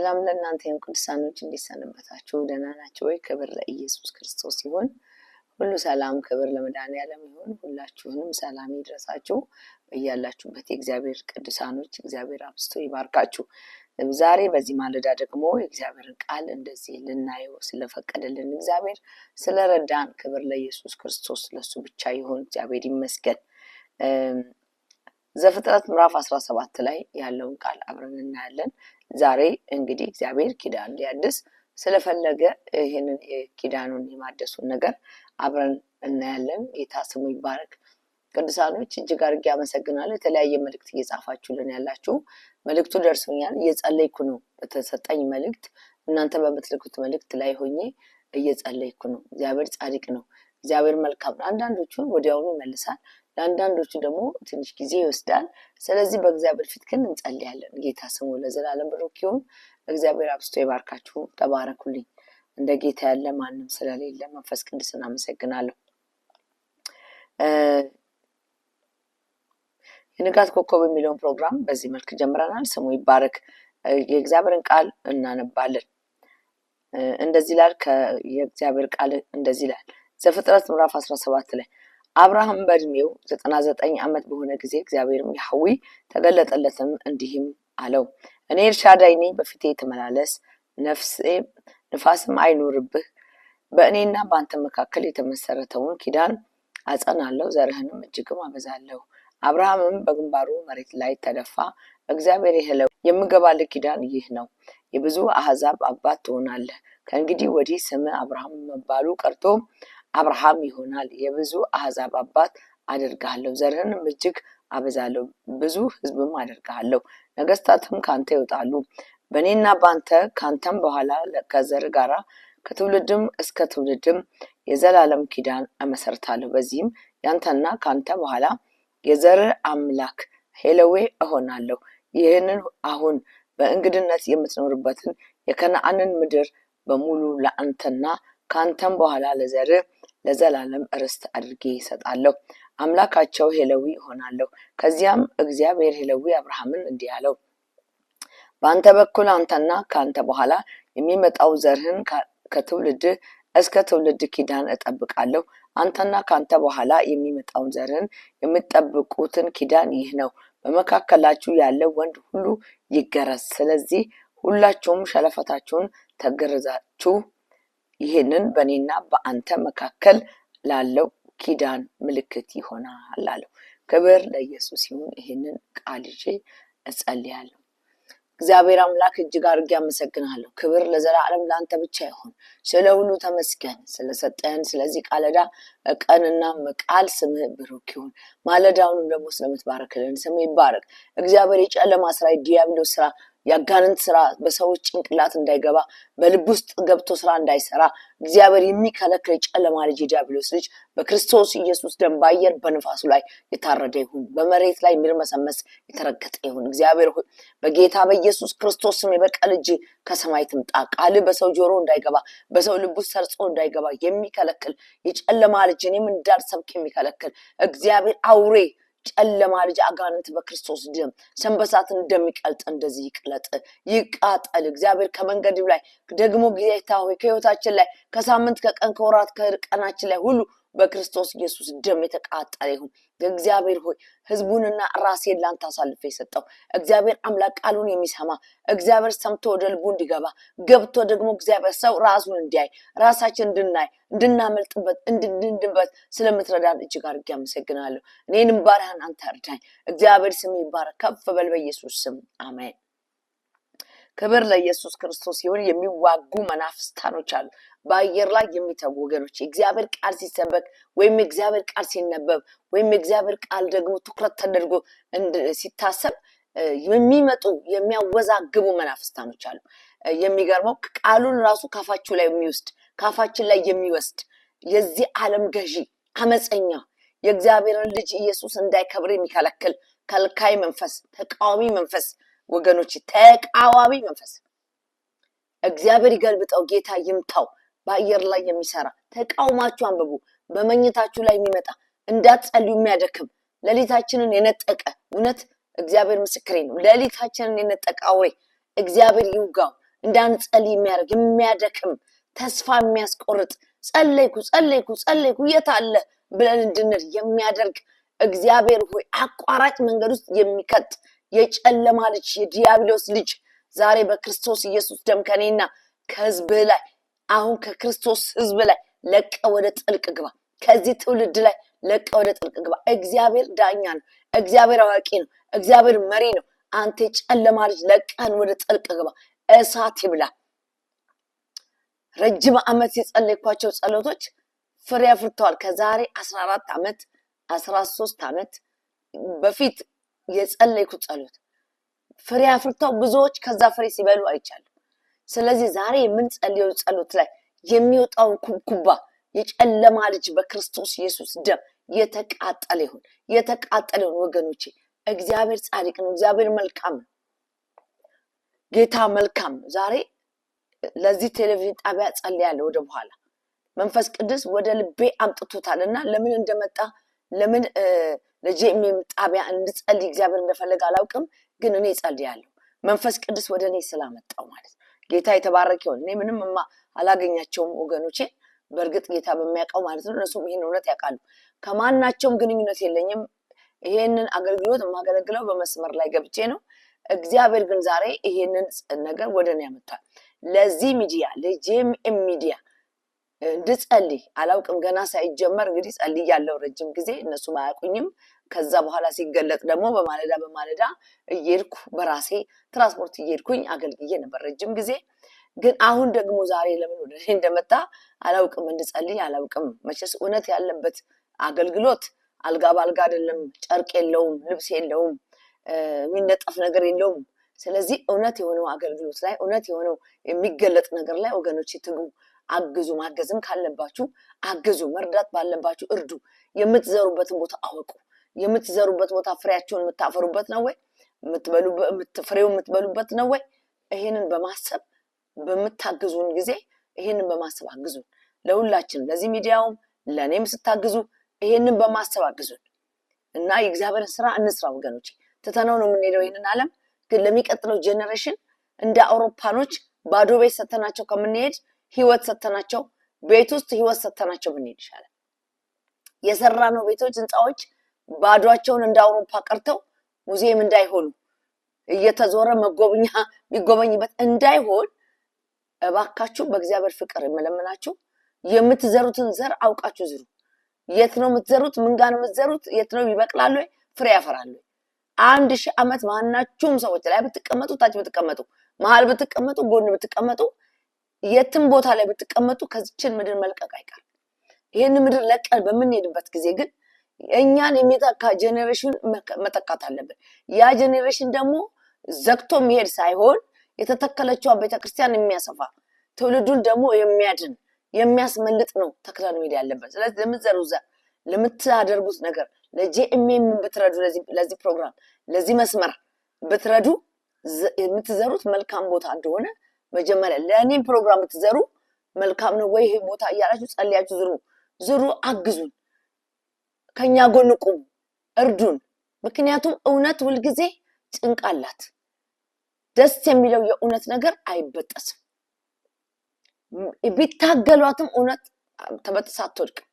ሰላም ለእናንተ ይሁን ቅዱሳኖች፣ እንዲሰነበታችሁ ደህና ናችሁ ወይ? ክብር ለኢየሱስ ክርስቶስ ይሁን። ሁሉ ሰላም ክብር ለመድኃኒዓለም ይሁን። ሁላችሁንም ሰላም ይድረሳችሁ በያላችሁበት። የእግዚአብሔር ቅዱሳኖች እግዚአብሔር አብዝቶ ይባርካችሁ። ዛሬ በዚህ ማለዳ ደግሞ የእግዚአብሔርን ቃል እንደዚህ ልናየው ስለፈቀደልን እግዚአብሔር ስለረዳን ክብር ለኢየሱስ ክርስቶስ ለሱ ብቻ ይሁን። እግዚአብሔር ይመስገን። ዘፍጥረት ምዕራፍ 17 ላይ ያለውን ቃል አብረን እናያለን። ዛሬ እንግዲህ እግዚአብሔር ኪዳን ሊያድስ ስለፈለገ ይሄንን ኪዳኑን የማደሱን ነገር አብረን እናያለን። ጌታ ስሙ ይባረክ። ቅዱሳኖች እጅግ አድርጌ አመሰግናለሁ። የተለያየ መልእክት እየጻፋችሁልን ያላችሁ መልእክቱ ደርሶኛል። እየጸለይኩ ነው። በተሰጠኝ መልእክት እናንተ በምትልኩት መልእክት ላይ ሆኜ እየጸለይኩ ነው። እግዚአብሔር ጻድቅ ነው። እግዚአብሔር መልካም ነው። አንዳንዶቹን ወዲያውኑ ይመልሳል፣ ለአንዳንዶቹ ደግሞ ትንሽ ጊዜ ይወስዳል። ስለዚህ በእግዚአብሔር ፊት ግን እንጸልያለን። ጌታ ስሙ ለዘላለም ብሩክ ይሁን። እግዚአብሔር አብዝቶ ይባርካችሁ። ተባረኩልኝ። እንደ ጌታ ያለ ማንም ስለሌለ መንፈስ ቅዱስን አመሰግናለሁ። የንጋት ኮከብ የሚለውን ፕሮግራም በዚህ መልክ ጀምረናል። ስሙ ይባረክ። የእግዚአብሔርን ቃል እናነባለን። እንደዚህ ይላል። የእግዚአብሔር ቃል እንደዚህ ይላል። ዘፍጥረት ምዕራፍ 17 ላይ አብርሃም በእድሜው 99 ዓመት በሆነ ጊዜ እግዚአብሔርም ያህዌ ተገለጠለትም እንዲህም አለው፣ እኔ ኤልሻዳይ ነኝ፣ በፊቴ ተመላለስ፣ ንፋስም አይኖርብህ። በእኔና በአንተ መካከል የተመሰረተውን ኪዳን አጸናለሁ፣ ዘርህንም እጅግም አበዛለሁ። አብርሃምም በግንባሩ መሬት ላይ ተደፋ። እግዚአብሔር ይህለው የምገባልህ ኪዳን ይህ ነው፣ የብዙ አሕዛብ አባት ትሆናለህ። ከእንግዲህ ወዲህ ስምህ አብርሃም መባሉ ቀርቶ አብርሃም ይሆናል፣ የብዙ አሕዛብ አባት አደርግሃለሁ፣ ዘርህንም እጅግ አበዛለሁ፣ ብዙ ሕዝብም አደርግሃለሁ። ነገስታትም ካንተ ይወጣሉ፣ በእኔና በአንተ ካንተም በኋላ ከዘር ጋራ ከትውልድም እስከ ትውልድም የዘላለም ኪዳን እመሰርታለሁ። በዚህም ያንተና ካንተ በኋላ የዘርህ አምላክ ሄለዌ እሆናለሁ። ይህንን አሁን በእንግድነት የምትኖርበትን የከነዓንን ምድር በሙሉ ለአንተና ካንተም በኋላ ለዘርህ ለዘላለም ርስት አድርጌ ይሰጣለሁ። አምላካቸው ሄለዊ እሆናለሁ። ከዚያም እግዚአብሔር ሄለዊ አብርሃምን እንዲህ አለው፣ በአንተ በኩል አንተና ካንተ በኋላ የሚመጣው ዘርህን ከትውልድ እስከ ትውልድ ኪዳን እጠብቃለሁ። አንተና ካንተ በኋላ የሚመጣውን ዘርህን የምትጠብቁትን ኪዳን ይህ ነው፣ በመካከላችሁ ያለው ወንድ ሁሉ ይገረዝ። ስለዚህ ሁላችሁም ሸለፈታችሁን ተገረዛችሁ። ይህንን በእኔና በአንተ መካከል ላለው ኪዳን ምልክት ይሆናል አለው። ክብር ለኢየሱስ ይሁን። ይህንን ቃል ይዤ እጸልያለሁ። እግዚአብሔር አምላክ እጅግ አድርጌ አመሰግናለሁ። ክብር ለዘላለም ለአንተ ብቻ ይሁን። ስለ ሁሉ ተመስገን። ስለሰጠን ስለዚህ ቃለዳ ቀንና ቃል ስምህ ብሩክ ይሁን። ማለዳውንም ደግሞ ስለምትባረክልን ስምህ ይባረክ። እግዚአብሔር የጨለማ ስራ፣ የዲያብሎስ ስራ፣ ያጋንንት ስራ በሰዎች ጭንቅላት እንዳይገባ፣ በልብ ውስጥ ገብቶ ስራ እንዳይሰራ እግዚአብሔር የሚከለክል የጨለማ ልጅ የዲያብሎስ ልጅ በክርስቶስ ኢየሱስ ደም በአየር በንፋሱ ላይ የታረደ ይሁን፣ በመሬት ላይ የሚርመሰመስ የተረገጠ ይሁን። እግዚአብሔር ሆይ በጌታ በኢየሱስ ክርስቶስ ስም የበቀል እጅ ከሰማይ ትምጣ። ቃል በሰው ጆሮ እንዳይገባ፣ በሰው ልብ ውስጥ ሰርጾ እንዳይገባ የሚከለክል የጨለማ ልጅ እኔም እንዳልሰብክ የሚከለክል እግዚአብሔር አውሬ ጨለማ ልጅ አጋንንት በክርስቶስ ደም ሰንበሳት እንደሚቀልጥ እንደዚህ ይቅለጥ ይቃጠል። እግዚአብሔር ከመንገድ ላይ ደግሞ ጌታ ሆይ ከህይወታችን ላይ ከሳምንት ከቀን ከወራት ከቀናችን ላይ ሁሉ በክርስቶስ ኢየሱስ ደም የተቃጠለ ይሁን። እግዚአብሔር ሆይ ህዝቡንና ራሴን ላንተ አሳልፌ የሰጠው እግዚአብሔር አምላክ ቃሉን የሚሰማ እግዚአብሔር ሰምቶ ወደ ልቡ እንዲገባ ገብቶ ደግሞ እግዚአብሔር ሰው ራሱን እንዲያይ ራሳችን እንድናይ እንድናመልጥበት እንድንድንበት ስለምትረዳን እጅግ አድርጌ አመሰግናለሁ። እኔንም ባሪያህን አንተ እርዳኝ። እግዚአብሔር ስም ይባረክ። ከፍ በል በኢየሱስ ስም አሜን። ክብር ለኢየሱስ ክርስቶስ ይሁን። የሚዋጉ መናፍስታኖች አሉ በአየር ላይ የሚተጉ ወገኖች። የእግዚአብሔር ቃል ሲሰበክ ወይም የእግዚአብሔር ቃል ሲነበብ ወይም የእግዚአብሔር ቃል ደግሞ ትኩረት ተደርጎ ሲታሰብ የሚመጡ የሚያወዛግቡ መናፍስታኖች አሉ። የሚገርመው ቃሉን ራሱ ካፋችሁ ላይ የሚወስድ ካፋችን ላይ የሚወስድ የዚህ ዓለም ገዢ አመፀኛ የእግዚአብሔርን ልጅ ኢየሱስ እንዳይከብር የሚከለክል ከልካይ መንፈስ፣ ተቃዋሚ መንፈስ ወገኖች፣ ተቃዋሚ መንፈስ እግዚአብሔር ይገልብጠው፣ ጌታ ይምታው። በአየር ላይ የሚሰራ ተቃውማችሁ አንብቡ። በመኝታችሁ ላይ የሚመጣ እንዳትጸልዩ የሚያደክም ሌሊታችንን የነጠቀ እውነት እግዚአብሔር ምስክሬ ነው። ሌሊታችንን የነጠቀ አውሬ እግዚአብሔር ይውጋው። እንዳንጸልይ የሚያደክም ተስፋ የሚያስቆርጥ ጸለይኩ የት አለ ብለን እንድንል የሚያደርግ እግዚአብሔር ሆይ አቋራጭ መንገድ ውስጥ የሚከት የጨለማ ልጅ የዲያብሎስ ልጅ ዛሬ በክርስቶስ ኢየሱስ ደም ከኔና ከህዝብ ላይ አሁን ከክርስቶስ ህዝብ ላይ ለቀ ወደ ጥልቅ ግባ። ከዚህ ትውልድ ላይ ለቀ ወደ ጥልቅ ግባ። እግዚአብሔር ዳኛ ነው። እግዚአብሔር አዋቂ ነው። እግዚአብሔር መሪ ነው። አንተ የጨለማ ልጅ ለቀን ወደ ጥልቅ ግባ። እሳት ይብላ። ረጅም ዓመት የጸለይኳቸው ጸሎቶች ፍሬ አፍርተዋል። ከዛሬ 14 ዓመት 13 ዓመት በፊት የጸለይኩት ጸሎት ፍሬ አፍርተው ብዙዎች ከዛ ፍሬ ሲበሉ አይቻለሁ። ስለዚህ ዛሬ የምንጸልየው ጸሎት ላይ የሚወጣውን ኩብኩባ የጨለማ ልጅ በክርስቶስ ኢየሱስ ደም የተቃጠለ ይሁን ወገኖቼ። እግዚአብሔር ጻድቅ ነው። እግዚአብሔር መልካም ነው። ጌታ መልካም ነው። ዛሬ ለዚህ ቴሌቪዥን ጣቢያ ጸልያለሁ። ወደ በኋላ መንፈስ ቅዱስ ወደ ልቤ አምጥቶታልና ለምን እንደመጣ ለምን ለጄኤምኤም ጣቢያ እንድጸልይ እግዚአብሔር እንደፈለገ አላውቅም፣ ግን እኔ ጸልያለሁ መንፈስ ቅዱስ ወደ እኔ ስላመጣው ማለት ነው። ጌታ የተባረከ ይሁን። እኔ ምንም አላገኛቸውም ወገኖቼ፣ በእርግጥ ጌታ በሚያውቀው ማለት ነው። እነሱም ይሄን እውነት ያውቃሉ። ከማናቸውም ግንኙነት የለኝም። ይሄንን አገልግሎት የማገለግለው በመስመር ላይ ገብቼ ነው። እግዚአብሔር ግን ዛሬ ይሄንን ነገር ወደ እኔ ያመጣል። ለዚህ ሚዲያ ለጄኤምኤም ሚዲያ እንድጸልይ አላውቅም። ገና ሳይጀመር እንግዲህ ጸልያለሁ ረጅም ጊዜ፣ እነሱ አያውቁኝም። ከዛ በኋላ ሲገለጥ ደግሞ በማለዳ እየሄድኩ በራሴ ትራንስፖርት እየሄድኩኝ አገልግዬ ነበር ረጅም ጊዜ። ግን አሁን ደግሞ ዛሬ ለምን ወደ እኔ እንደመጣ አላውቅም። እንድጸልይ አላውቅም። መቼስ እውነት ያለበት አገልግሎት አልጋ ባልጋ አይደለም። ጨርቅ የለውም፣ ልብስ የለውም፣ የሚነጠፍ ነገር የለውም። ስለዚህ እውነት የሆነው አገልግሎት ላይ እውነት የሆነው የሚገለጥ ነገር ላይ ወገኖች ትጉ፣ አግዙ። ማገዝም ካለባችሁ አግዙ፣ መርዳት ባለባችሁ እርዱ። የምትዘሩበትን ቦታ አወቁ። የምትዘሩበት ቦታ ፍሬያችሁን የምታፈሩበት ነው ወይ? ፍሬው የምትበሉበት ነው ወይ? ይሄንን በማሰብ በምታግዙን ጊዜ ይሄንን በማሰብ አግዙን። ለሁላችንም ለዚህ ሚዲያውም ለእኔም ስታግዙ ይሄንን በማሰብ አግዙን እና የእግዚአብሔርን ስራ እንስራ ወገኖች። ትተነው ነው የምንሄደው ይሄንን ዓለም። ግን ለሚቀጥለው ጄኔሬሽን እንደ አውሮፓኖች ባዶ ቤት ሰተናቸው ከምንሄድ ህይወት ሰተናቸው፣ ቤት ውስጥ ህይወት ሰተናቸው ብንሄድ ይሻላል። የሰራነው ቤቶች ህንፃዎች ባዷቸውን እንደ አውሮፓ ቀርተው ሙዚየም እንዳይሆኑ እየተዞረ የሚጎበኝበት እንዳይሆን እባካችሁ በእግዚአብሔር ፍቅር የምለምናችሁ የምትዘሩትን ዘር አውቃችሁ ዝሩ። የት ነው የምትዘሩት? ምን ጋር ነው የምትዘሩት? የት ነው ይበቅላሉ? ፍሬ ያፈራሉ? 1000 ዓመት ማናችሁም ሰዎች ላይ ብትቀመጡ፣ ታች ብትቀመጡ፣ መሃል ብትቀመጡ፣ ጎን ብትቀመጡ፣ የትም ቦታ ላይ ብትቀመጡ ከዚችን ምድር መልቀቅ አይቀርም። ይሄን ምድር ለቀን በምንሄድበት ጊዜ ግን እኛን የሚተካ ጄኔሬሽን መተካት አለብን። ያ ጄኔሬሽን ደግሞ ዘግቶ የሚሄድ ሳይሆን የተተከለችውን ቤተክርስቲያን የሚያሰፋ ትውልዱን ደግሞ የሚያድን የሚያስመልጥ ነው ተክለን መሄድ ያለበት። ስለዚህ ለምትዘሩ ዘር ለምታደርጉት ነገር ለጄኤምኤም ብትረዱ፣ ለዚህ ፕሮግራም ለዚህ መስመር ብትረዱ የምትዘሩት መልካም ቦታ እንደሆነ መጀመሪያ ለእኔም ፕሮግራም ብትዘሩ መልካም ነው ወይ ይሄ ቦታ እያላችሁ ጸልያችሁ ዝሩ፣ አግዙን፣ ከኛ ጎን ቁሙ፣ እርዱን። ምክንያቱም እውነት ሁልጊዜ ጭንቅ አላት። ደስ የሚለው የእውነት ነገር አይበጠስም። ቢታገሏትም እውነት ተበጥሳ አትወድቅም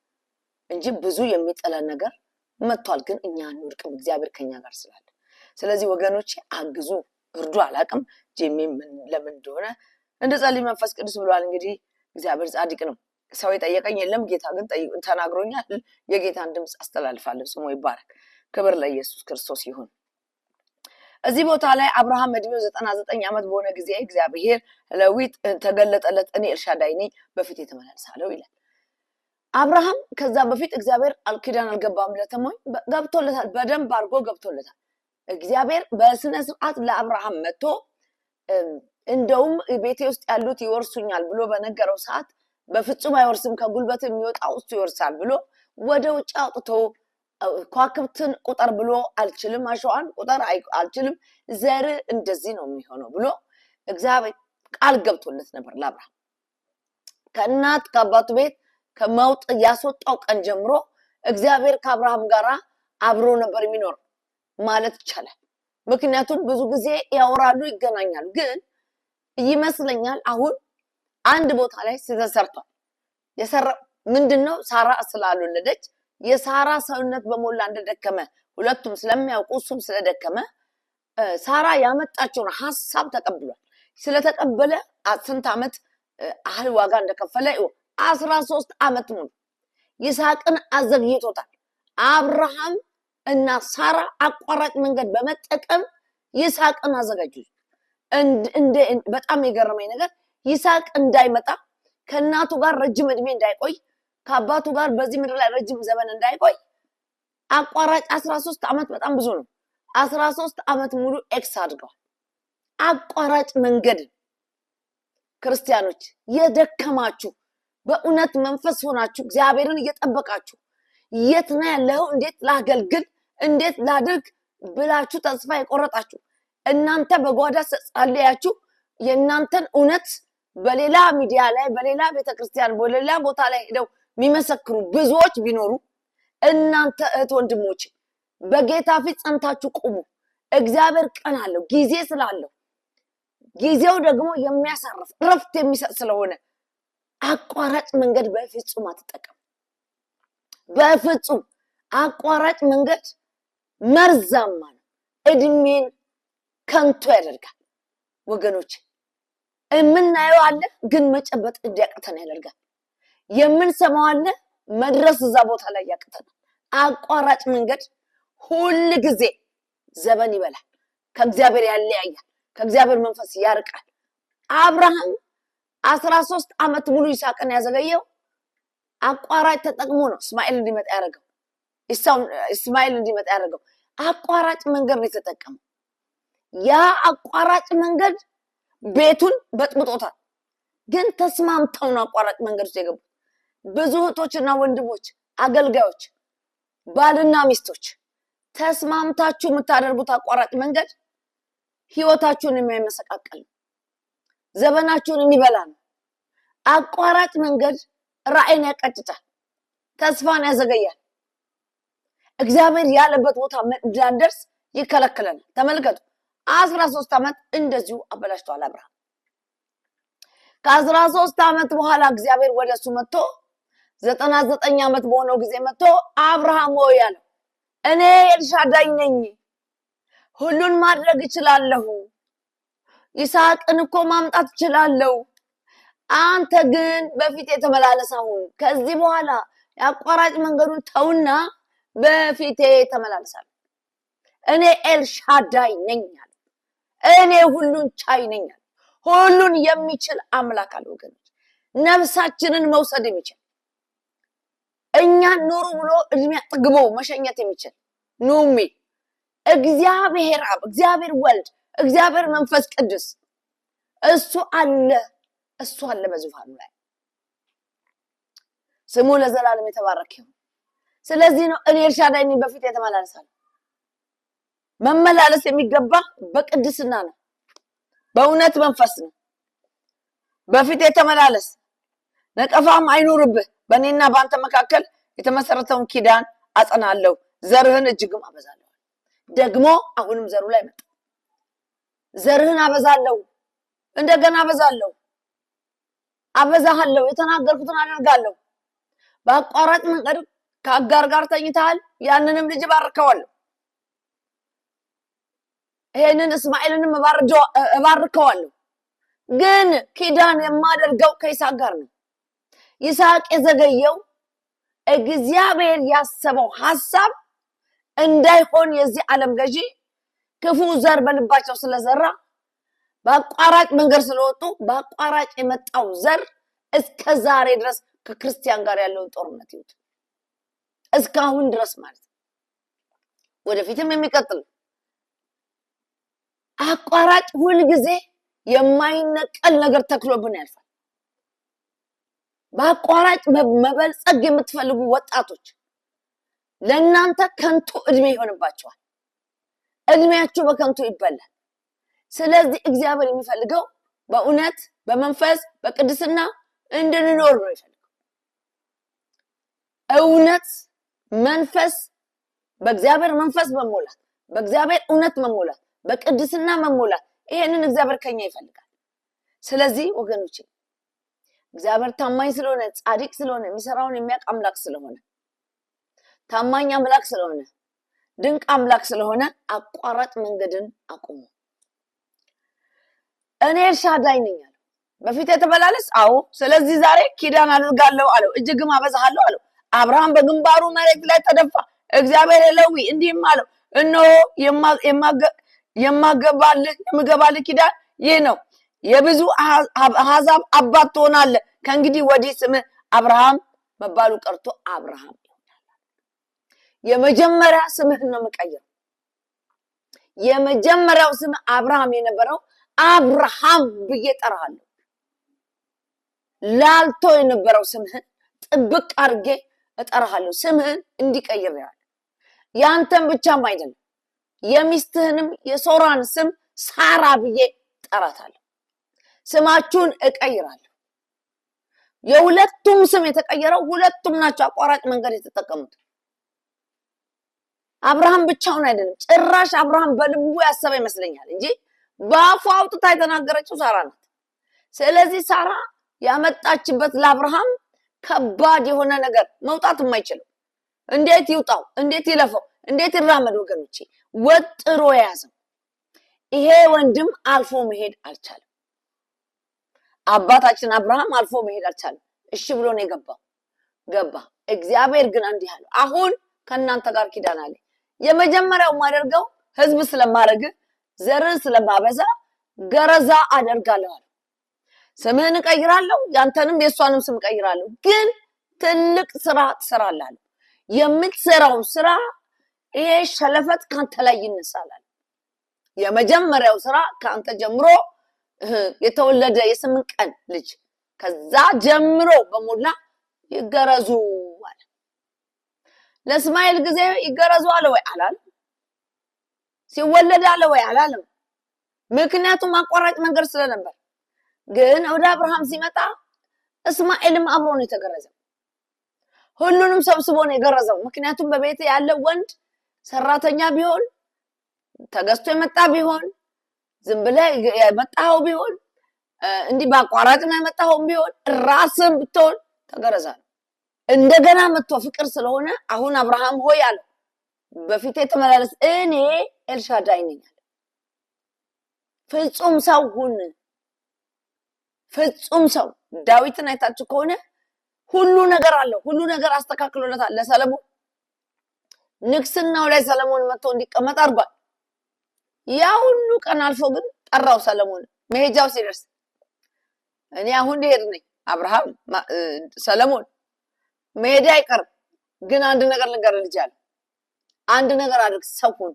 እንጂ ብዙ የሚጠላን ነገር መጥቷል። ግን እኛ አንወድቅም፣ እግዚአብሔር ከኛ ጋር ስላለ። ስለዚህ ወገኖቼ አግዙ፣ እርዱ። አላቅም ጄኤምኤም ለምን እንደሆነ እንደጸልይ መንፈስ ቅዱስ ብሏል። እንግዲህ እግዚአብሔር ጻድቅ ነው። ሰው የጠየቀኝ የለም፣ ጌታ ግን ተናግሮኛል። የጌታን ድምፅ አስተላልፋለሁ። ስሙ ይባረክ። ክብር ለኢየሱስ ክርስቶስ ይሁን። እዚህ ቦታ ላይ አብርሃም እድሜው 99 ዓመት በሆነ ጊዜ እግዚአብሔር ለዊት ተገለጠለት። እኔ ኤልሻዳይ ነኝ፣ በፊት የተመላለሳለሁ ይላል። አብርሃም ከዛ በፊት እግዚአብሔር ኪዳን አልገባለትም ወይ? ገብቶለታል። በደንብ አድርጎ ገብቶለታል። እግዚአብሔር በስነ ስርዓት ለአብርሃም መጥቶ እንደውም ቤቴ ውስጥ ያሉት ይወርሱኛል ብሎ በነገረው ሰዓት በፍጹም አይወርስም፣ ከጉልበት የሚወጣው እሱ ይወርሳል ብሎ ወደ ውጭ አውጥቶ ከዋክብትን ቁጠር ብሎ አልችልም፣ አሸዋን ቁጠር አልችልም፣ ዘር እንደዚህ ነው የሚሆነው ብሎ እግዚአብሔር ቃል ገብቶለት ነበር ለአብርሃም። ከእናት ከአባቱ ቤት ያስወጣው ቀን ጀምሮ እግዚአብሔር ከአብርሃም ጋር አብሮ ነበር የሚኖር ማለት ይቻላል። ምክንያቱም ብዙ ጊዜ ያወራሉ፣ ይገናኛሉ። ግን ይመስለኛል አሁን አንድ ቦታ ላይ ተሰርቷል። የሰራ ምንድነው? ሳራ ስላልወለደች የሳራ ሰውነት በሞላ እንደደከመ ሁለቱም ስለሚያውቁ እሱም ስለደከመ ሳራ ያመጣችውን ሐሳብ ተቀብሏል። ስለተቀበለ ስንት ዓመት አህል ዋጋ እንደከፈለ 13 ዓመት ሙሉ ይስሐቅን አዘግይቶታል። አብርሃም እና ሳራ አቋራጭ መንገድ በመጠቀም ይስሐቅን አዘጋጁ። በጣም የገረመኝ ነገር ይስሐቅ እንዳይመጣ ከእናቱ ጋር ረጅም እድሜ እንዳይቆይ ከአባቱ ጋር በዚህ ምድር ላይ ረጅም ዘመን እንዳይቆይ አቋራጭ 13 ዓመት በጣም ብዙ ነው። 13 ዓመት ሙሉ ኤክስ አድርገዋል። አቋራጭ መንገድ ክርስቲያኖች የደከማችሁ በእውነት መንፈስ ሆናችሁ እግዚአብሔርን እየጠበቃችሁ የት ነው ያለው እንዴት ላገልግል እንዴት ላድርግ ብላችሁ ተስፋ የቆረጣችሁ እናንተ በጓዳ ጸልያችሁ የእናንተን እውነት በሌላ ሚዲያ ላይ በሌላ ቤተክርስቲያን በሌላ ቦታ ላይ ሄደው የሚመሰክሩ ብዙዎች ቢኖሩ እናንተ እህት ወንድሞች በጌታ ፊት ጸንታችሁ ቁሙ። እግዚአብሔር ቀን አለው ጊዜ ስላለው ጊዜው ደግሞ የሚያሳርፍ ረፍት የሚሰጥ ስለሆነ አቋራጭ መንገድ በፍጹም አትጠቀም። በፍጹም አቋራጭ መንገድ መርዛማ ነው። እድሜን ከንቱ ያደርጋል። ወገኖች የምናየው አለ ግን መጨበጥ እንዲያቅተን ያደርጋል። የምንሰማው አለ መድረስ እዛ ቦታ ላይ ያቅተናል። አቋራጭ መንገድ ሁል ጊዜ ዘበን ይበላል፣ ከእግዚአብሔር ያለያያል፣ ከእግዚአብሔር መንፈስ ያርቃል። አብርሃም 13 ዓመት ሙሉ ይስሐቅን ያዘገየው አቋራጭ ተጠቅሞ ነው እስማኤል እንዲመጣ ያደረገው። እስማኤል እንዲመጣ ያደረገው አቋራጭ መንገድ ነው የተጠቀመው። ያ አቋራጭ መንገድ ቤቱን በጥብጦታል። ግን ተስማምተው ነው አቋራጭ መንገድ ውስጥ የገቡት። ብዙ እህቶችና ወንድሞች፣ አገልጋዮች፣ ባልና ሚስቶች ተስማምታችሁ የምታደርጉት አቋራጭ መንገድ ህይወታችሁን የሚያመሰቃቀል ነው። ዘመናችሁን የሚበላ ነው። አቋራጭ መንገድ ራዕይን ያቀጭጫል፣ ተስፋን ያዘገያል። እግዚአብሔር ያለበት ቦታ እንዳንደርስ ይከለክለናል። ተመልከቱ 13 ዓመት እንደዚሁ አበላሽቷል አብርሃም። ከ13 ዓመት በኋላ እግዚአብሔር ወደሱ መጥቶ 99 ዓመት በሆነው ጊዜ መጥቶ አብርሃም ሆይ ያለው እኔ ኤልሻዳይ ነኝ፣ ሁሉን ማድረግ እችላለሁ፣ ይስሐቅን እኮ ማምጣት እችላለሁ። አንተ ግን በፊት የተመላለስ። አሁን ከዚህ በኋላ የአቋራጭ መንገዱን ተውና በፊቴ ተመላለሳል። እኔ ኤልሻዳይ ነኝ፣ እኔ ሁሉን ቻይ ነኝ፣ ሁሉን የሚችል አምላክ አለ። ወገኖች ነፍሳችንን መውሰድ የሚችል እኛን ኑሩ ብሎ እድሜ አጥግቦ መሸኘት የሚችል ኑሚ እግዚአብሔር አብ፣ እግዚአብሔር ወልድ፣ እግዚአብሔር መንፈስ ቅዱስ እሱ አለ በዙፋኑ ላይ ስሙ ለዘላለም የተባረከ ይሁን። ስለዚህ ነው እኔ ኤልሻዳይ ነኝ በፊት የተመላለሳል። መመላለስ የሚገባ በቅድስና ነው፣ በእውነት መንፈስ ነው። በፊት የተመላለስ ነቀፋም አይኑርብህ። በእኔና በአንተ መካከል የተመሰረተውን ኪዳን አጸናለሁ፣ ዘርህን እጅግም አበዛለሁ። ደግሞ አሁንም ዘሩ ላይ መጣ። ዘርህን አበዛለሁ፣ እንደገና አበዛለሁ፣ አበዛሃለሁ፣ የተናገርኩትን አደርጋለሁ። በአቋራጭ መንገድ ከአጋር ጋር ተኝተሃል፣ ያንንም ልጅ ባርከዋለሁ። ይሄንን እስማኤልንም እባርከዋለሁ። ግን ኪዳን የማደርገው ከይስሐቅ ጋር ነው። ይስሐቅ የዘገየው እግዚአብሔር ያሰበው ሐሳብ እንዳይሆን የዚህ ዓለም ገዢ ክፉ ዘር በልባቸው ስለዘራ በአቋራጭ መንገድ ስለወጡ በአቋራጭ የመጣው ዘር እስከ ዛሬ ድረስ ከክርስቲያን ጋር ያለውን ጦርነት ይውጥ እስካሁን ድረስ ማለት ወደፊትም የሚቀጥል አቋራጭ ሁልጊዜ የማይነቀል ነገር ተክሎብን ያልፋል። በአቋራጭ መበልጸግ የምትፈልጉ ወጣቶች ለእናንተ ከንቱ እድሜ ይሆንባቸዋል። እድሜያችሁ በከንቱ ይበላል። ስለዚህ እግዚአብሔር የሚፈልገው በእውነት በመንፈስ በቅድስና እንድንኖር ነው የሚፈልገው። እውነት መንፈስ በእግዚአብሔር መንፈስ መሞላት፣ በእግዚአብሔር እውነት መሞላት፣ በቅድስና መሞላት፣ ይሄንን እግዚአብሔር ከኛ ይፈልጋል። ስለዚህ ወገኖቼ እግዚአብሔር ታማኝ ስለሆነ ጻድቅ ስለሆነ የሚሰራውን የሚያውቅ አምላክ ስለሆነ ታማኝ አምላክ ስለሆነ ድንቅ አምላክ ስለሆነ አቋራጭ መንገድን አቁሙ። እኔ ኤልሻዳይ ነኝ አለ። በፊት የተበላለስ አዎ፣ ስለዚህ ዛሬ ኪዳን አድርጋለሁ አለው፣ እጅግም አበዛሃለሁ አለው። አብርሃም በግንባሩ መሬት ላይ ተደፋ። እግዚአብሔር ለዊ እንዲህም አለው፣ እነሆ የምገባልህ ኪዳን ይህ ነው፣ የብዙ አሕዛብ አባት ትሆናለህ። ከእንግዲህ ወዲህ ስምህ አብርሃም መባሉ ቀርቶ አብርሃም ይሆናል። የመጀመሪያ ስምህን ነው የምቀይረው። የመጀመሪያው ስም አብርሃም የነበረው አብርሃም ብዬ ጠራሃለሁ። ላልቶ የነበረው ስምህን ጥብቅ አድርጌ እጠራሃለሁ። ስምህን እንዲቀይር ያለ ያንተን ብቻም አይደለም የሚስትህንም የሶራን ስም ሳራ ብዬ ጠራታለሁ። ስማችሁን እቀይራለሁ። የሁለቱም ስም የተቀየረው ሁለቱም ናቸው አቋራጭ መንገድ የተጠቀሙት። አብርሃም ብቻውን አይደለም። ጭራሽ አብርሃም በልቡ ያሰበ ይመስለኛል እንጂ በአፉ አውጥታ የተናገረችው ሳራ ናት። ስለዚህ ሳራ ያመጣችበት ለአብርሃም ከባድ የሆነ ነገር መውጣት የማይችለው እንዴት ይውጣው፣ እንዴት ይለፈው፣ እንዴት ይራመድ? ወገኖቼ ወጥሮ የያዘው ይሄ ወንድም አልፎ መሄድ አልቻለም። አባታችን አብርሃም አልፎ መሄድ አልቻለም። እሺ ብሎ ነው የገባው። ገባ። እግዚአብሔር ግን እንዲህ አለው፣ አሁን ከእናንተ ጋር ኪዳን አለ። የመጀመሪያው ማደርገው ህዝብ ስለማረግ ዘርን ስለማበዛ ገረዛ አደርጋለሁ። ስምህን እቀይራለሁ፣ ያንተንም የሷንም ስም እቀይራለሁ። ግን ትልቅ ስራ ትሰራለህ። የምትሰራው ስራ ይሄ ሸለፈት ካንተ ላይ ይነሳል። የመጀመሪያው ስራ ካንተ ጀምሮ የተወለደ የ8 ቀን ልጅ ከዛ ጀምሮ በሞላ ይገረዙ አለ። ለእስማኤል ጊዜ ይገረዙ አለ ወይ አላለም? ሲወለድ አለ ወይ አላለም? ምክንያቱም አቋራጭ መንገድ ስለነበር። ግን ወደ አብርሃም ሲመጣ እስማኤልም አብሮ ነው የተገረዘው። ሁሉንም ሰብስቦ ነው የገረዘው። ምክንያቱም በቤት ያለ ወንድ ሰራተኛ ቢሆን ተገዝቶ የመጣ ቢሆን ዝም ብለህ የመጣው ቢሆን እንዲህ በአቋራጭ ነው የመጣው ቢሆን ራስም ብትሆን ተገረዛል። እንደገና መጥቶ ፍቅር ስለሆነ አሁን አብርሃም ሆይ አለ በፊቴ ተመላለስ፣ እኔ ኤልሻዳይ ነኝ አለ። ፍጹም ሰው ሁን። ፍጹም ሰው ዳዊትን አይታችሁ ከሆነ ሁሉ ነገር አለው። ሁሉ ነገር አስተካክሎለታል። ለሰለሞን ንግስናው ላይ ሰለሞን መጥቶ እንዲቀመጥ አድርጓል። ያ ሁሉ ቀን አልፎ ግን ጠራው ሰለሞን። መሄጃው ሲደርስ እኔ አሁን ልሄድ ነኝ አብርሃም ሰለሞን መሄድ አይቀርም፣ ግን አንድ ነገር ልንገርህ ልጅ አለ። አንድ ነገር አድርግ፣ ሰው ሁን።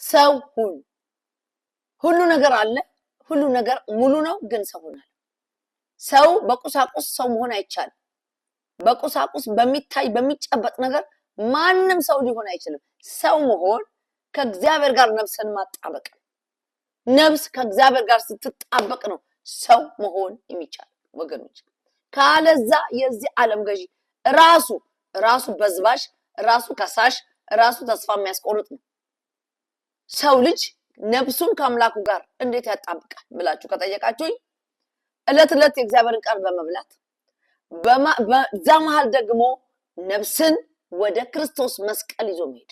ሰው ሁን። ሁሉ ነገር አለ፣ ሁሉ ነገር ሙሉ ነው፣ ግን ሰው ሁን። ሰው በቁሳቁስ ሰው መሆን አይቻልም። በቁሳቁስ በሚታይ በሚጨበጥ ነገር ማንም ሰው ሊሆን አይችልም። ሰው መሆን ከእግዚአብሔር ጋር ነፍስን ማጣበቅ። ነፍስ ከእግዚአብሔር ጋር ስትጣበቅ ነው ሰው መሆን የሚቻል ወገኖች። ካለዛ የዚህ ዓለም ገዢ ራሱ በዝባሽ፣ ራሱ ከሳሽ፣ ራሱ ተስፋ የሚያስቆርጥ ነው። ሰው ልጅ ነፍሱን ከአምላኩ ጋር እንዴት ያጣብቃል ብላችሁ ከጠየቃችሁኝ ዕለት ዕለት የእግዚአብሔርን ቃል በመብላት በዛ መሃል ደግሞ ነፍስን ወደ ክርስቶስ መስቀል ይዞ መሄድ።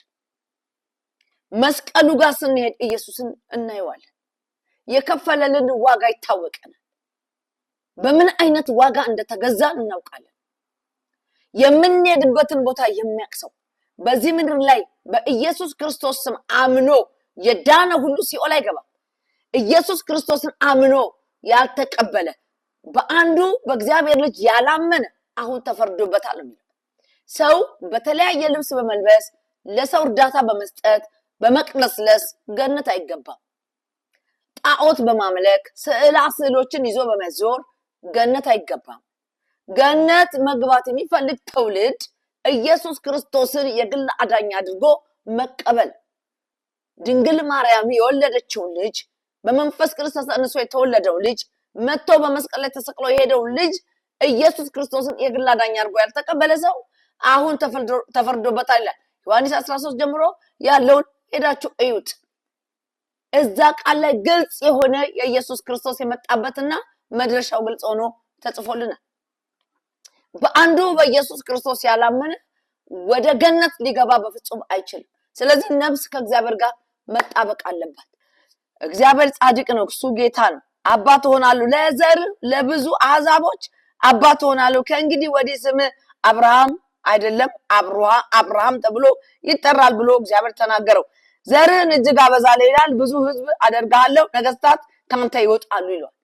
መስቀሉ ጋር ስንሄድ ኢየሱስን እናየዋለን። የከፈለልን ዋጋ ይታወቀናል። በምን አይነት ዋጋ እንደተገዛን እናውቃለን። የምንሄድበትን ቦታ የሚያቅሰው በዚህ ምድር ላይ በኢየሱስ ክርስቶስ ስም አምኖ የዳነ ሁሉ ሲኦል አይገባም። ኢየሱስ ክርስቶስን አምኖ ያልተቀበለ በአንዱ በእግዚአብሔር ልጅ ያላመነ አሁን ተፈርዶበታል የሚለው ሰው በተለያየ ልብስ በመልበስ ለሰው እርዳታ በመስጠት በመቅለስለስ ገነት አይገባም። ጣዖት በማምለክ ስዕሎችን ይዞ በመዞር ገነት አይገባም። ገነት መግባት የሚፈልግ ትውልድ ኢየሱስ ክርስቶስን የግል አዳኝ አድርጎ መቀበል፣ ድንግል ማርያም የወለደችው ልጅ በመንፈስ ቅዱስ ተጸንሶ የተወለደው ልጅ መጥቶ በመስቀል ላይ ተሰቅሎ የሄደው ልጅ ኢየሱስ ክርስቶስን የግል አዳኝ አድርጎ ያልተቀበለ ሰው አሁን ተፈርዶበታል። ዮሐንስ 13 ጀምሮ ያለውን ሄዳችሁ እዩት። እዛ ቃል ላይ ግልጽ የሆነ የኢየሱስ ክርስቶስ የመጣበትና መድረሻው ግልጽ ሆኖ ተጽፎልናል። በአንዱ በኢየሱስ ክርስቶስ ያላመነ ወደ ገነት ሊገባ በፍጹም አይችልም። ስለዚህ ነፍስ ከእግዚአብሔር ጋር መጣበቅ አለባት። እግዚአብሔር ጻድቅ ነው፣ እሱ ጌታ ነው። አባት ሆናሉ ለዘር ለብዙ አሕዛቦች አባት ሆናሉ። ከእንግዲህ ወዲህ ስም አብርሃም አይደለም አብርሃም ተብሎ ይጠራል ብሎ እግዚአብሔር ተናገረው። ዘርህን እጅግ አበዛለሁ ይላል፣ ብዙ ሕዝብ አደርጋለሁ፣ ነገስታት ካንተ ይወጣሉ ይላል።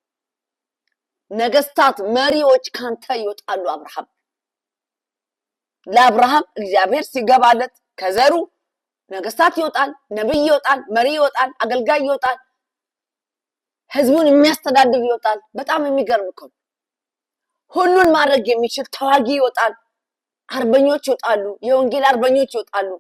ነገስታት መሪዎች ካንተ ይወጣሉ። ለአብርሃም እግዚአብሔር ሲገባለት ከዘሩ ነገስታት ይወጣል፣ ነብይ ይወጣል፣ መሪ ይወጣል፣ አገልጋይ ይወጣል፣ ህዝቡን የሚያስተዳድር ይወጣል። በጣም የሚገርም እኮ ሁሉን ማድረግ የሚችል ተዋጊ ይወጣል፣ አርበኞች ይወጣሉ፣ የወንጌል አርበኞች ይወጣሉ።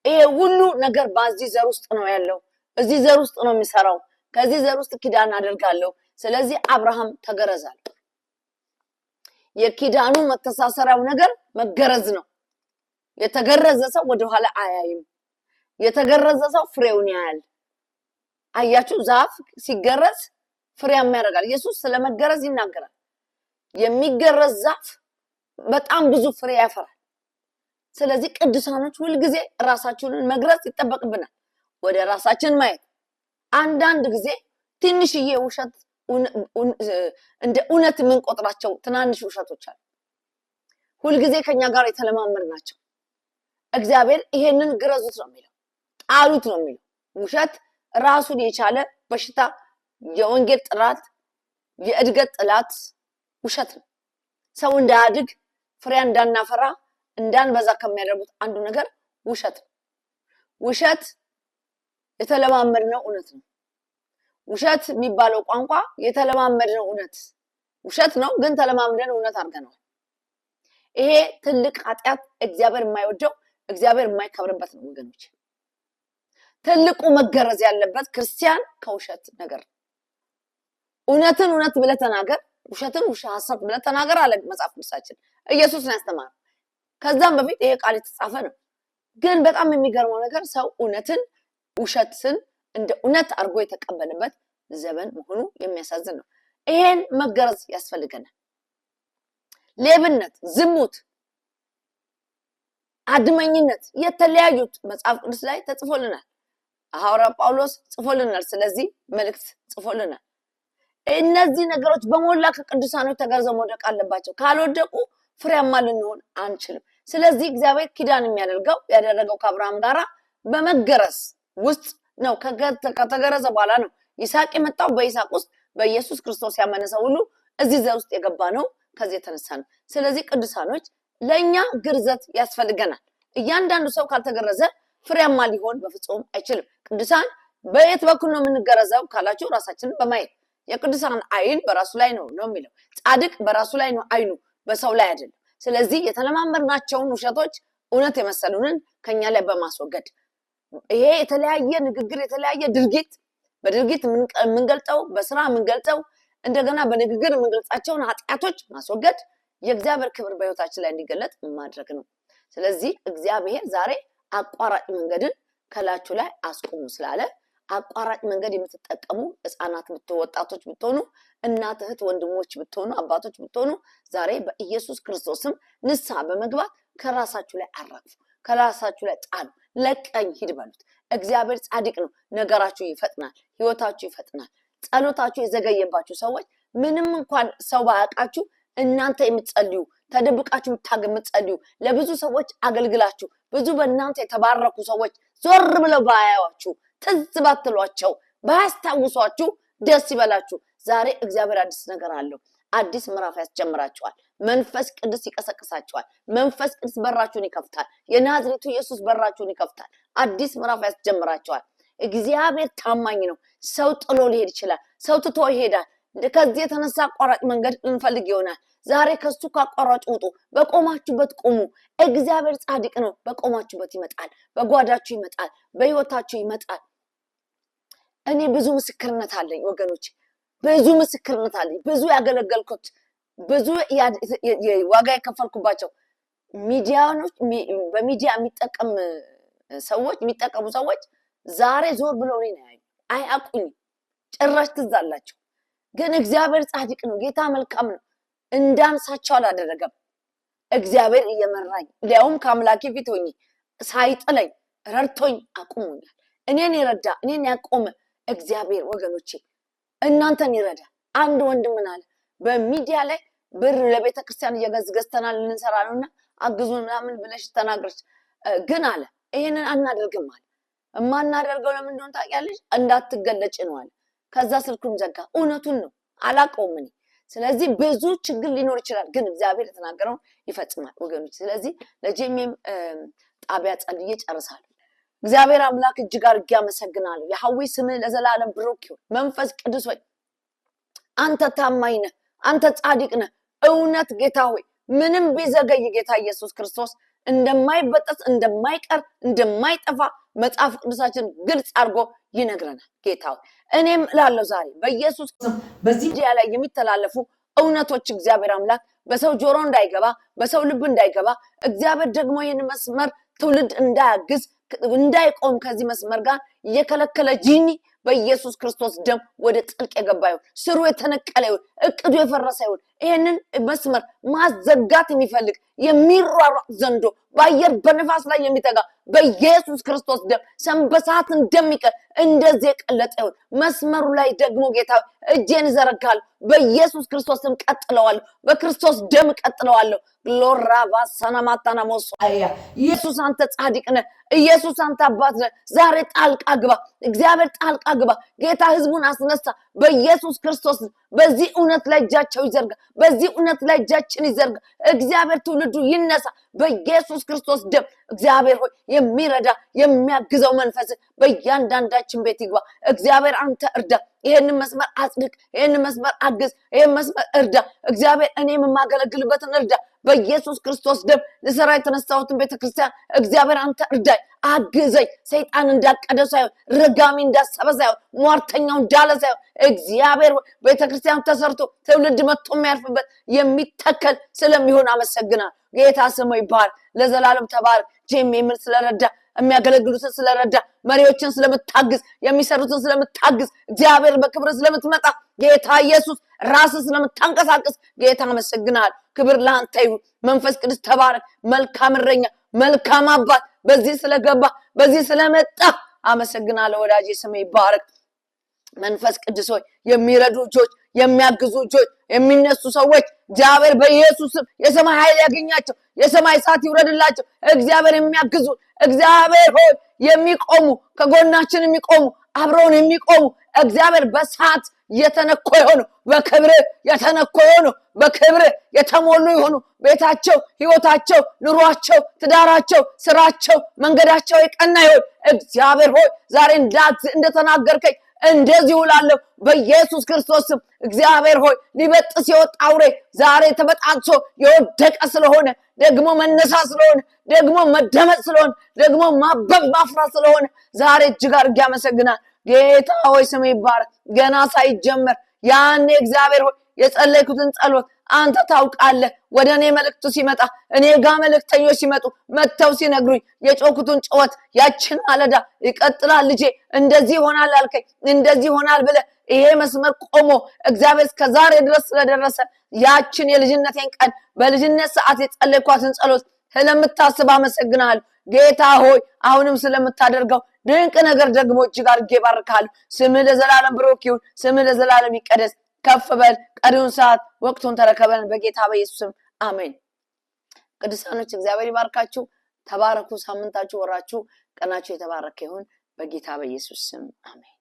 ይሄ ሁሉ ነገር በዚህ ዘር ውስጥ ነው ያለው። እዚህ ዘር ውስጥ ነው የሚሰራው። ከዚህ ዘር ውስጥ ኪዳን አደርጋለሁ። ስለዚህ አብርሃም ተገረዛል። የኪዳኑ መተሳሰሪያው ነገር መገረዝ ነው። የተገረዘ ሰው ወደኋላ አያይም። የተገረዘ ሰው ፍሬውን ያያል። አያችሁ፣ ዛፍ ሲገረዝ ፍሬያማ ያደርጋል። ኢየሱስ ስለመገረዝ ይናገራል። የሚገረዝ ዛፍ በጣም ብዙ ፍሬ ያፈራል። ስለዚህ ቅዱሳኖች ሁልጊዜ ራሳችንን መግረዝ ይጠበቅብናል። ወደ ራሳችን ማየት። አንዳንድ ጊዜ ትንሽዬ ውሸት እንደ እውነት የምንቆጥራቸው ትናንሽ ውሸቶች አሉ። ሁልጊዜ ከኛ ጋር የተለማመድ ናቸው። እግዚአብሔር ይሄንን ግረዙት ነው የሚለው፣ ጣሉት ነው የሚለው። ውሸት ራሱን የቻለ በሽታ፣ የወንጌል ጥላት፣ የእድገት ጥላት ውሸት ነው። ሰው እንዳያድግ ፍሬ እንዳናፈራ እንዳንበዛ ከሚያደርጉት አንዱ ነገር ውሸት ነው። ውሸት የተለማመድነው እውነት ነው። ውሸት የሚባለው ቋንቋ የተለማመድነው እውነት ውሸት ነው፣ ግን ተለማምደን እውነት አድርገናል። ይሄ ትልቅ ኃጢአት፣ እግዚአብሔር የማይወደው እግዚአብሔር የማይከብርበት ነው ወገኖች። ትልቁ መገረዝ ያለበት ክርስቲያን ከውሸት ነገር ነው። እውነትን እውነት ብለህ ተናገር፣ ውሸትን ሐሰት ብለህ ተናገር አለ መጽሐፍ ቅዱሳችን። ኢየሱስ ነው ያስተማረው። ከዛም በፊት ይሄ ቃል የተጻፈ ነው። ግን በጣም የሚገርመው ነገር ሰው እውነትን ውሸትን እንደ እውነት አድርጎ የተቀበለበት ዘመን መሆኑ የሚያሳዝን ነው። ይሄን መገረዝ ያስፈልገናል። ሌብነት፣ ዝሙት፣ አድመኝነት የተለያዩት መጽሐፍ ቅዱስ ላይ ተጽፎልናል። ሐዋርያው ጳውሎስ ጽፎልናል። ስለዚህ መልእክት ጽፎልናል። እነዚህ ነገሮች በሞላ ከቅዱሳኖች ተገርዘው መውደቅ አለባቸው። ካልወደቁ ፍሬያማ ልንሆን አንችልም። ስለዚህ እግዚአብሔር ኪዳን ያደረገው ከአብርሃም ጋራ በመገረዝ ውስጥ ነው። ከተገረዘ በኋላ ነው ይስሐቅ የመጣው። በይስሐቅ ውስጥ በኢየሱስ ክርስቶስ ያመነ ሰው ሁሉ እዚህ ዘር ውስጥ የገባ ነው። ከዚህ የተነሳ ነው። ስለዚህ ቅዱሳኖች ለኛ ግርዘት ያስፈልገናል። እያንዳንዱ ሰው ካልተገረዘ ፍሬያማ ሊሆን በፍጹም አይችልም። ቅዱሳን በየት በኩል ነው የምንገረዘው ካላችሁ ራሳችንን በማየት የቅዱሳን አይን በራሱ ላይ ነው የሚለው። ጻድቅ በራሱ ላይ ነው አይኑ፣ በሰው ላይ አይደለም። ስለዚህ የተለማመድናቸውን ውሸቶች እውነት የመሰሉንን ከኛ ላይ በማስወገድ ይሄ የተለያየ ንግግር፣ የተለያየ ድርጊት፣ በድርጊት የምንገልጸው፣ በስራ የምንገልጸው፣ እንደገና በንግግር የምንገልጻቸውን ኃጢአቶች ማስወገድ የእግዚአብሔር ክብር በህይወታችን ላይ እንዲገለጥ ማድረግ ነው። ስለዚህ እግዚአብሔር ዛሬ አቋራጭ መንገድን ከላችሁ ላይ አስቆሙ ስላለ አቋራጭ መንገድ የምትጠቀሙ ህፃናት ወጣቶች ብትሆኑ፣ እናት እህት ወንድሞች ብትሆኑ፣ አባቶች ብትሆኑ ዛሬ በኢየሱስ ክርስቶስም ንስሐ በመግባት ከራሳችሁ ላይ አራግፉ፣ ከራሳችሁ ላይ ጣሉ፣ ለቀኝ ሂድ በሉት። እግዚአብሔር ጻድቅ ነው። ነገራችሁ ይፈጥናል፣ ህይወታችሁ ይፈጥናል። ጸሎታችሁ የዘገየባችሁ ሰዎች ምንም እንኳን ሰው ባያውቃችሁ እናንተ የምትጸልዩ ተደብቃችሁ የምትጸልዩ ለብዙ ሰዎች አገልግላችሁ ብዙ በእናንተ የተባረኩ ሰዎች ዞር ብለው ባያዩአችሁ፣ ትዝ ባትሏቸው፣ ባያስታውሷችሁ ደስ ይበላችሁ። ዛሬ እግዚአብሔር አዲስ ነገር አለው። አዲስ ምዕራፍ ያስጀምራችኋል። መንፈስ ቅዱስ ይቀሰቅሳችኋል። መንፈስ ቅዱስ በራችሁን ይከፍታል። የናዝሬቱ ኢየሱስ በራችሁን ይከፍታል። አዲስ ምዕራፍ ያስጀምራችኋል። እግዚአብሔር ታማኝ ነው። ሰው ጥሎ ሊሄድ ይችላል። ሰው ትቶ ይሄዳል። ከዚህ የተነሳ አቋራጭ መንገድ እንፈልግ ይሆናል። ዛሬ ከሱ ከአቋራጭ ውጡ። በቆማችሁበት ቁሙ። እግዚአብሔር ጻድቅ ነው። በቆማችሁበት ይመጣል። በጓዳችሁ ይመጣል። በህይወታችሁ ይመጣል። እኔ ብዙ ምስክርነት አለኝ ወገኖች፣ ብዙ ምስክርነት አለኝ። ብዙ ያገለገልኩት፣ ብዙ ዋጋ የከፈልኩባቸው ሚዲያኖች፣ በሚዲያ የሚጠቀሙ ሰዎች ዛሬ ዞር ብለው ነው ያዩ። አያቁኝ ጭራሽ ትዛላችሁ። ግን እግዚአብሔር ጻድቅ ነው፣ ጌታ መልካም ነው። እንዳንሳቸው አላደረገም። እግዚአብሔር እየመራኝ ሊያውም ከአምላኬ ፊት ሆኜ ሳይጥለኝ ረድቶኝ አቁሞኛል። እኔን ይረዳ እኔን ያቆመ እግዚአብሔር ወገኖቼ እናንተን ይረዳ። አንድ ወንድም ምን አለ በሚዲያ ላይ ብር ለቤተ ክርስቲያን እየገዝገዝተናል ልንሰራ ነውና አግዙን ምናምን ብለሽ ተናግረሽ ግን አለ ይሄንን አናደርግም አለ። እማናደርገው ለምን እንደሆነ ታውቂያለሽ? እንዳትገለጭ ነው አለ። ከዛ ስልኩን ዘጋ። እውነቱን ነው አላውቀውም እኔ። ስለዚህ ብዙ ችግር ሊኖር ይችላል፣ ግን እግዚአብሔር የተናገረውን ይፈጽማል ወገኖች። ስለዚህ ለጄሜም ጣቢያ ጸልዬ ጨርሳለሁ። እግዚአብሔር አምላክ እጅግ አድርጌ አመሰግናለሁ። የሐዊ ስምህ ለዘላለም ብሩክ ይሁን። መንፈስ ቅዱስ ሆይ አንተ ታማኝ ነህ፣ አንተ ጻድቅ ነህ። እውነት ጌታ ሆይ ምንም ቢዘገይ ጌታ ኢየሱስ ክርስቶስ እንደማይበጠስ እንደማይቀር እንደማይጠፋ መጽሐፍ ቅዱሳችን ግልጽ አድርጎ ይነግረናል። ጌታ ሆይ እኔም እላለሁ ዛሬ በኢየሱስ ስም በዚህ ሚዲያ ላይ የሚተላለፉ እውነቶች እግዚአብሔር አምላክ በሰው ጆሮ እንዳይገባ በሰው ልብ እንዳይገባ እግዚአብሔር ደግሞ ይህን መስመር ትውልድ እንዳያግዝ እንዳይቆም ከዚህ መስመር ጋር የከለከለ ጂኒ በኢየሱስ ክርስቶስ ደም ወደ ጥልቅ የገባ ይሁን፣ ስሩ የተነቀለ ይሁን፣ እቅዱ የፈረሰ ይሁን። ይሄንን መስመር ማዘጋት የሚፈልግ የሚሯሯጥ ዘንዶ በአየር በነፋስ ላይ የሚተጋ በኢየሱስ ክርስቶስ ደም ሰንበሳት እንደሚቀር እንደዚህ የቀለጠ ይሁን። መስመሩ ላይ ደግሞ ጌታ እጄን ዘረጋለሁ፣ በኢየሱስ ክርስቶስ ደም ቀጥለዋለሁ፣ በክርስቶስ ደም ቀጥለዋለሁ። ግሎራ ባሳና ማታና ሞሶ ኢየሱስ አንተ ጻድቅ ነህ፣ ኢየሱስ አንተ አባት ነህ። ዛሬ ጣልቃ ግባ እግዚአብሔር፣ ጣልቃ ግባ ጌታ። ህዝቡን አስነሳ በኢየሱስ ክርስቶስ። በዚህ እውነት ላይ እጃቸው ይዘርጋ፣ በዚህ እውነት ላይ እጃችን ይዘርጋ። እግዚአብሔር ትውልዱ ይነሳ በኢየሱስ ክርስቶስ ደም። እግዚአብሔር ሆይ የሚረዳ የሚያግዘው መንፈስ በእያንዳንዳችን ቤት ይግባ። እግዚአብሔር አንተ እርዳ፣ ይሄንን መስመር አጽድቅ፣ ይሄንን መስመር አግዝ፣ ይሄን መስመር እርዳ። እግዚአብሔር እኔም የማገለግልበትን እርዳ በኢየሱስ ክርስቶስ ደም። ልሰራ የተነሳሁትን ቤተክርስቲያን እግዚአብሔር አንተ እርዳይ፣ አግዘኝ። ሰይጣን እንዳቀደ ሳይሆን ረጋሚ እንዳሰበ ሳይሆን ሟርተኛው እንዳለ ሳይሆን እግዚአብሔር ቤተክርስቲያን ተሰርቶ ትውልድ መጥቶ የሚያርፍበት የሚተከል ስለሚሆን አመሰግናለሁ። ጌታ ስሙ ይባረክ፣ ለዘላለም ተባረክ። ጄሜምን ስለረዳ የሚያገለግሉትን ስለረዳ መሪዎችን ስለምታግዝ የሚሰሩትን ስለምታግዝ እግዚአብሔር በክብር ስለምትመጣ ጌታ ኢየሱስ ራስ ስለምታንቀሳቀስ ጌታ አመሰግናለሁ። ክብር ለአንተ ይሁን። መንፈስ ቅዱስ ተባረክ። መልካም እረኛ መልካም አባት በዚህ ስለገባ በዚህ ስለመጣ አመሰግናለሁ። ወዳጄ ስሙ ይባረክ። መንፈስ ቅዱስ ሆይ የሚረዱ እጆች የሚያግዙ እጆች የሚነሱ ሰዎች እግዚአብሔር በኢየሱስ ስም የሰማይ ኃይል ያገኛቸው፣ የሰማይ እሳት ይውረድላቸው። እግዚአብሔር የሚያግዙ እግዚአብሔር ሆይ የሚቆሙ ከጎናችን የሚቆሙ አብረውን የሚቆሙ እግዚአብሔር በእሳት የተነኮ የሆኑ በክብር የተነኮ የሆኑ በክብር የተሞሉ የሆኑ ቤታቸው ህይወታቸው ኑሯቸው ትዳራቸው ስራቸው መንገዳቸው የቀና ይሁን። እግዚአብሔር ሆይ ዛሬ እንደተናገርከኝ እንደዚህ እላለሁ በኢየሱስ ክርስቶስ ስም። እግዚአብሔር ሆይ ሊበጥስ የወጣ አውሬ ዛሬ ተበጣጥሶ የወደቀ ስለሆነ ደግሞ መነሳት ስለሆነ ደግሞ መደመጥ ስለሆነ ደግሞ ማበብ ማፍራት ስለሆነ ዛሬ እጅግ አድርጌ አመሰግናለሁ። ጌታ ሆይ ስም ይባረክ። ገና ሳይጀመር ያኔ እግዚአብሔር ሆይ የጸለይኩትን ጸሎት አንተ ታውቃለህ። ወደ እኔ መልእክቱ ሲመጣ እኔ ጋር መልእክተኞች ሲመጡ መጥተው ሲነግሩኝ የጮኩትን ጩኸት ያችን ማለዳ ይቀጥላል ልጄ እንደዚህ ይሆናል አልከኝ እንደዚህ ይሆናል ብለህ ይሄ መስመር ቆሞ እግዚአብሔር እስከዛሬ ድረስ ስለደረሰ ያችን የልጅነቴን ቀን በልጅነት ሰዓት የጸለይኳትን ጸሎት ስለምታስብ አመሰግናለሁ። ጌታ ሆይ አሁንም ስለምታደርገው ድንቅ ነገር ደግሞ እጅግ አድርጌ ባርካለሁ። ስምህ ለዘላለም ብሩክ ይሁን፣ ስምህ ለዘላለም ይቀደስ። ከፍ በል፣ ቀሪውን ሰዓት ወቅቱን ተረከበን በጌታ በኢየሱስ ስም አሜን። ቅዱሳኖች እግዚአብሔር ይባርካችሁ። ተባረኩ። ሳምንታችሁ ወራችሁ ቀናችሁ የተባረከ ይሁን በጌታ በኢየሱስ ስም አሜን።